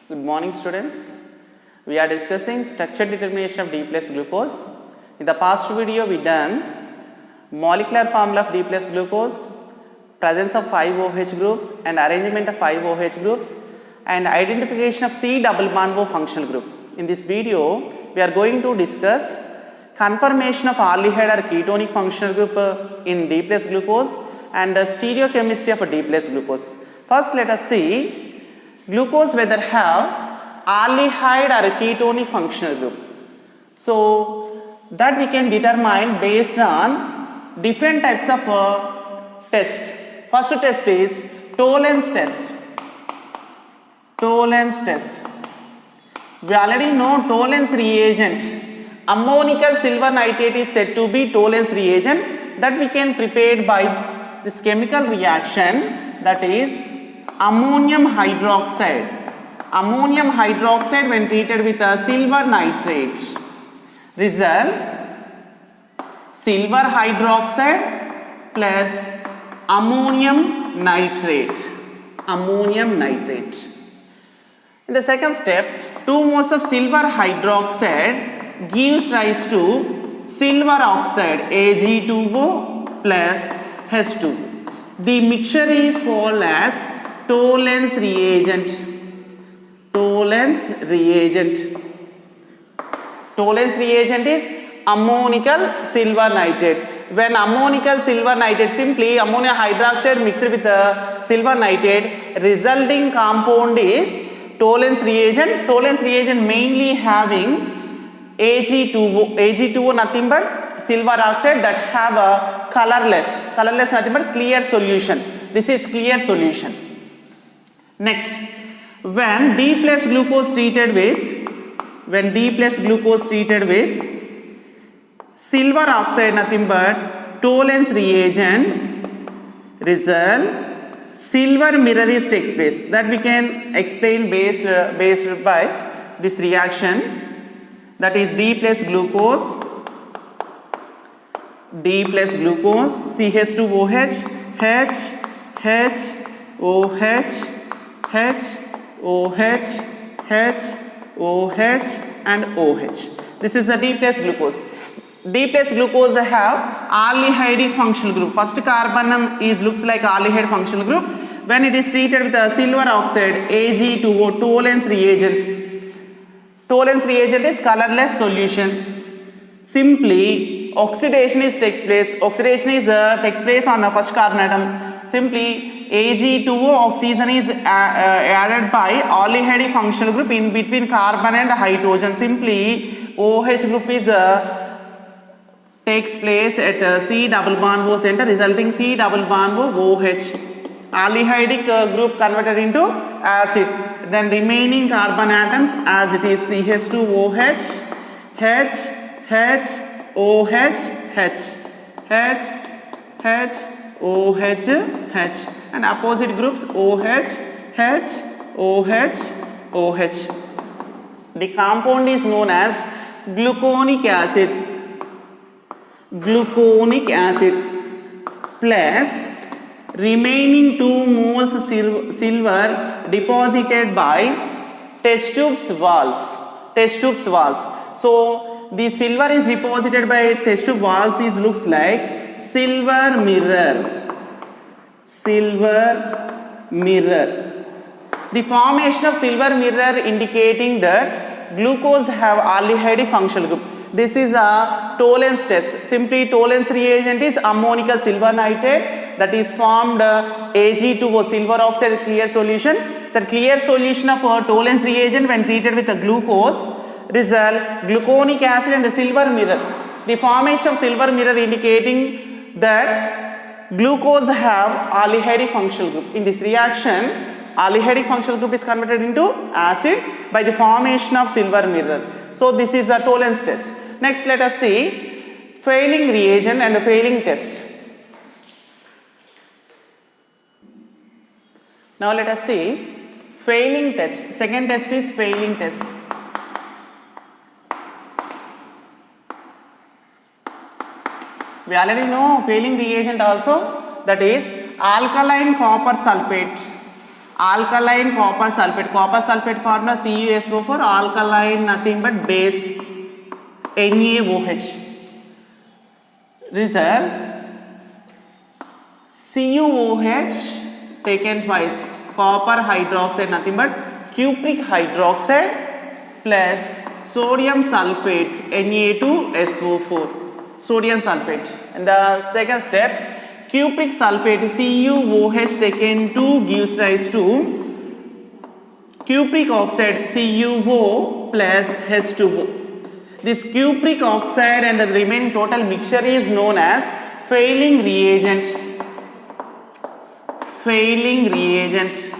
Good morning, students. We are discussing structure determination of D plus glucose. In the past video, we done molecular formula of D plus glucose, presence of 5 OH groups and arrangement of 5 OH groups, and identification of C double bond O functional group. In this video, we are going to discuss conformation of aldehyde or ketonic functional group in D plus glucose and stereochemistry of D plus glucose. First, let us see glucose whether have aldehyde or ketonic functional group. So that we can determine based on different types of tests. First test is Tollens test. Tollens test. We already know Tollens reagent. Ammonical silver nitrate is said to be Tollens reagent that we can prepare by this chemical reaction, that is ammonium hydroxide. Ammonium hydroxide when treated with a silver nitrate. Result silver hydroxide plus ammonium nitrate. Ammonium nitrate. In the second step, 2 moles of silver hydroxide gives rise to silver oxide Ag2O plus H2O. The mixture is called as Tollens reagent. Tollens reagent. Tollens reagent is ammonical silver nitrate. When ammonical silver nitrate, simply ammonium hydroxide mixed with silver nitrate, resulting compound is Tollens reagent. Tollens reagent mainly having Ag2O. Ag2O nothing but silver oxide that have a colorless nothing but clear solution. This is clear solution. Next, when D plus glucose treated with silver oxide nothing but Tollens reagent, result silver mirror is takes place. That we can explain based by this reaction, that is D plus glucose CH2OH H and OH. This is a D plus glucose. D plus glucose have aldehyde functional group. First carbon looks like aldehyde functional group. When it is treated with a silver oxide Ag2O, Tollens reagent. Tollens reagent is colorless solution. Simply oxidation takes place on the first carbon atom. Simply Ag2O oxygen is added by aldehyde functional group in between carbon and hydrogen. Simply OH group is takes place at C double bond O center, resulting C double bond O OH. Aldehydic group converted into acid. Then remaining carbon atoms as it is CH2OH, OH, and opposite groups OH. The compound is known as gluconic acid plus remaining 2 moles silver deposited by test tubes walls. So the silver is deposited by test tube walls looks like silver mirror. The formation of silver mirror indicating that glucose have aldehyde functional group. This is a Tollens test. Simply Tollens reagent is ammonical silver nitrate that is formed Ag2O silver oxide clear solution. The clear solution of Tollens reagent when treated with a glucose result gluconic acid and the silver mirror. The formation of silver mirror indicating that glucose have aldehyde functional group. In this reaction, aldehyde functional group is converted into acid by the formation of silver mirror. So this is a Tollens test. Next, let us see failing reagent and failing test. Now let us see failing test. Second test is failing test. We already know failing reagent also, that is alkaline copper sulfate. Alkaline copper sulfate. Copper sulfate formula CuSO4, alkaline nothing but base NaOH. Result CuOH taken twice, copper hydroxide nothing but cupric hydroxide plus sodium sulfate Na2SO4, sodium sulfate. And the second step, cupric sulfate CuOH taken 2 gives rise to cupric oxide CuO plus H2O. This cupric oxide and the remaining total mixture is known as failing reagent. Failing reagent.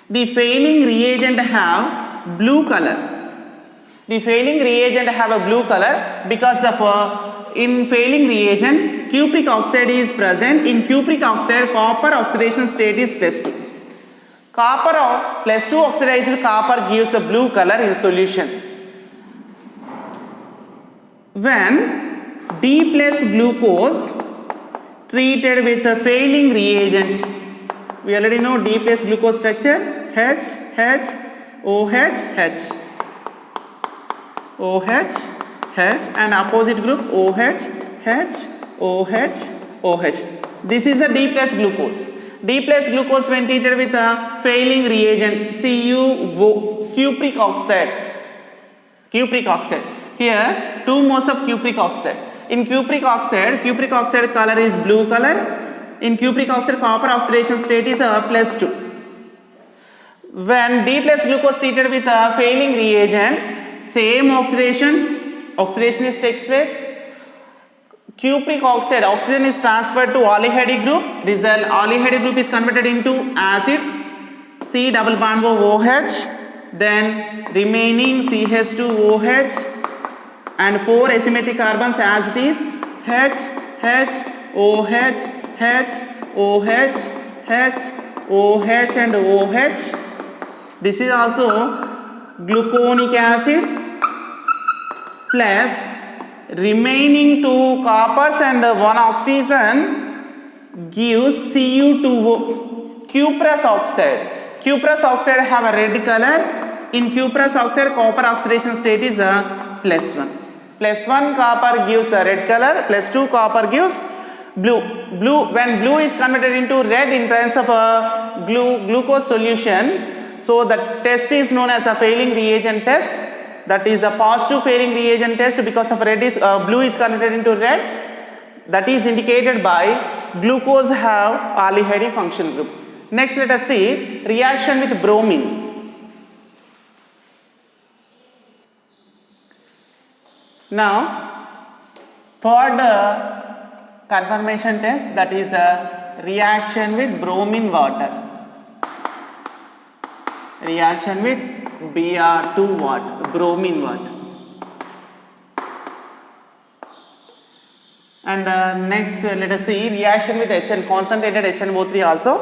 The failing reagent have blue color. The failing reagent have a blue color because of in failing reagent cupric oxide is present. In cupric oxide copper oxidation state is +2. Copper +2 oxidized copper gives a blue color in solution. When D plus glucose treated with a failing reagent, we already know D plus glucose structure, H, H, OH, H, OH, H, and opposite group OH, H, OH, OH. This is a D plus glucose. D plus glucose when treated with a failing reagent, CuO, cupric oxide. Cupric oxide. Here 2 moles of cupric oxide. In cupric oxide color is blue color. In cupric oxide copper oxidation state is +2. When D plus glucose treated with a failing reagent, same oxidation is takes place. Cupric oxide, oxygen is transferred to aldehyde group. Result, aldehyde group is converted into acid, C double bond OH, then remaining CH2OH and 4 asymmetric carbons as it is, H, H, OH, H, OH, H, OH and OH. This is also gluconic acid plus remaining 2 coppers and 1 oxygen gives Cu2O, cuprous oxide. Cuprous oxide have a red color. In cuprous oxide copper oxidation state is a +1. +1 copper gives a red color, +2 copper gives blue. When blue is converted into red in presence of a glucose solution, so the test is known as a failing reagent test. That is a positive failing reagent test because of blue is converted into red. That is indicated by glucose have aldehyde function group. Next let us see reaction with bromine. Now third confirmation test, that is a reaction with bromine water. Reaction with Br2 water, bromine water. And next let us see reaction with HN, concentrated HNO3 also.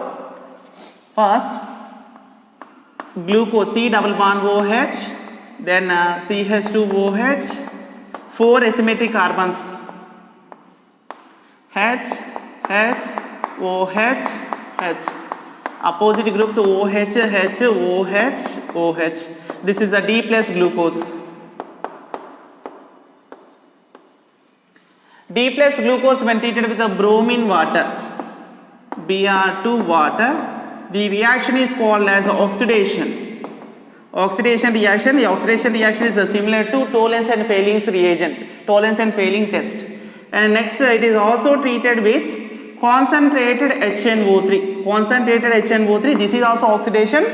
First glucose, C double bond OH, then CH2OH, 4 asymmetric carbons, H, H, OH, H. Opposite groups OH, H, OH, OH. This is a D plus glucose. D plus glucose when treated with a bromine water, Br2 water, the reaction is called as oxidation. Oxidation reaction. The oxidation reaction is similar to Tollens and Fehling's reagent, Tollens and Fehling test. And next it is also treated with concentrated HNO3. Concentrated HNO3. This is also oxidation,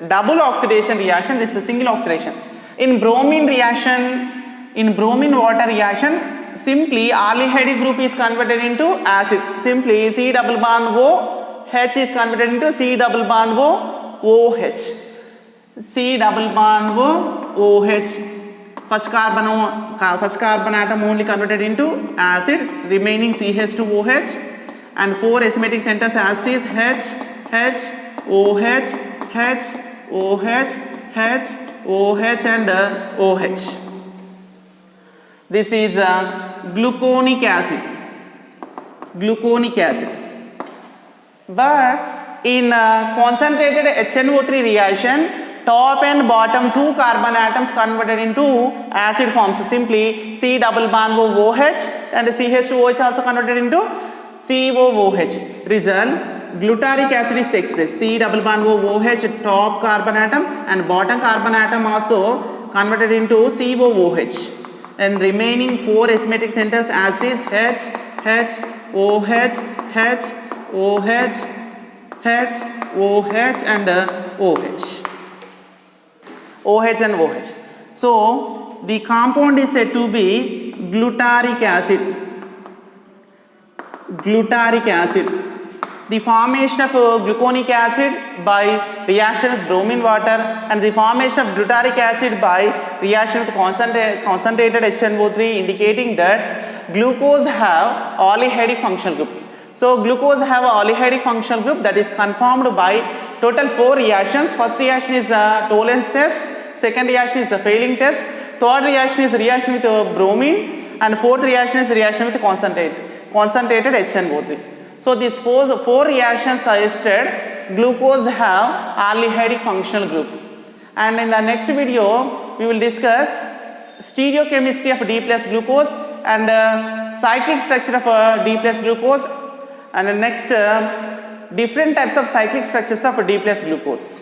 double oxidation reaction. This is a single oxidation. In bromine reaction, in bromine water reaction, simply aldehyde group is converted into acid. Simply C double bond O H is converted into C double bond O OH. C double bond OH. First carbon atom only converted into acids, remaining CH2OH and 4 asymmetric centers as it is H, H, OH, H, OH, H, OH and OH. This is gluconic acid. Gluconic acid. But in concentrated HNO3 reaction, top and bottom two carbon atoms converted into acid forms, simply C double bond OH and CH2OH also converted into COOH. Result, glutaric acid is expressed, C double bond OH top carbon atom and bottom carbon atom also converted into COOH, and remaining four aromatic centers as it is H, H, OH, H, OH, H, OH and OH. OH and OH. So the compound is said to be glutaric acid. Glutaric acid. The formation of gluconic acid by reaction with bromine water and the formation of glutaric acid by reaction with concentrated HNO3, indicating that glucose have aldehydic functional group. So glucose have a aldehydic functional group that is confirmed by total 4 reactions. First reaction is Tollens test, second reaction is the failing test, third reaction is reaction with bromine, and fourth reaction is reaction with concentrated HNO3. So these four reactions suggested glucose have aldehydic functional groups. And in the next video we will discuss stereochemistry of D plus glucose and cyclic structure of D plus glucose, and next different types of cyclic structures of D plus glucose.